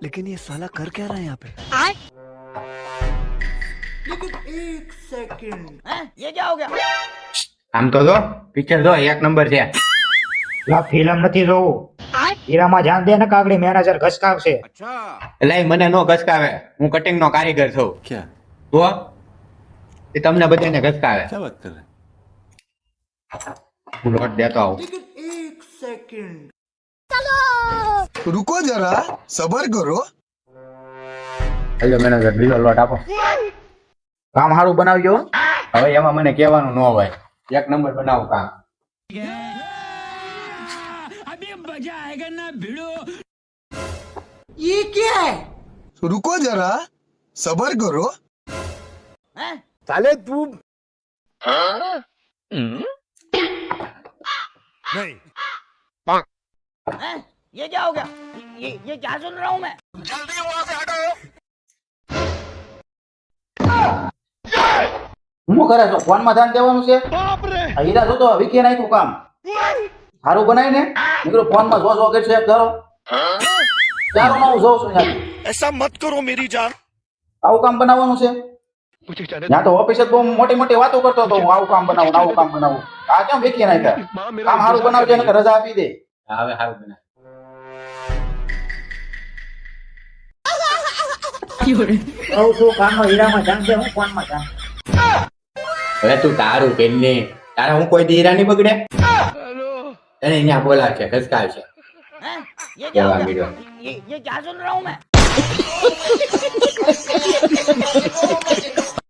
लेकिन ये साला कर क्या रहा है यहाँ पे? लेकिन एक सेकंड ये क्या हो गया? આમ તો જો પિક્ચર જો એક નંબર છે. લા ફિલ્મ નથી જોવું. હીરામાં જાન દે ને કાગડી મેનેજર ઘસકાવશે. એટલે ઈ મને નો ઘસકાવે, હું કટિંગ નો કારીગર છું. क्या તો એ તમને બધાને ઘસકાવે. क्या बात कर रहे हैं? હું લોટ દેતો આવું. लेकिन एक सेकंड रुको जरा सबर करो. હેલો મેનેજર, બીજો લોટ આપો. કામ સારું બનાવજો. હવે એમાં મને કહેવાનું ન હોય, એક નંબર બનાવું કામ. ये क्या है? रुको जरा सबर करो. साले तू नहीं ये क्या हो गया? ये क्या सुन रहा हूँ मैं? શું કરે છો? ફોનમાં ધ્યાન દેવાનું છે. આ હીરા જો તો વિકી નાખ્યું કામ સારું બનાવીને નીકળો. ફોનમાં જો જો કે છે ધરો ચાલો હું જોઉં છું ત્યાંથી. ऐसा मत करो मेरी जान. આવું કામ બનાવવાનું છે. ત્યાં તો ઓફિસે બહુ મોટી મોટી વાતો કરતો હતો, હું આવું કામ બનાવું આવું કામ બનાવું. આ કેમ વિકી નાખ્યા? કામ સારું બનાવજે ને રજા આપી દે. હવે સારું બનાવ. કહું છું કામનો હીરામાં જાન દે, હું ફોનમાં જાન. હવે તું તારું પેનને તારા હું કોઈ હીરા નહીં બગડે. તને અહીંયા બોલા છે ઘસકાય છે. ये क्या हो કેવા गया? મીડિયો ये क्या सुन रहा हूँ मैं?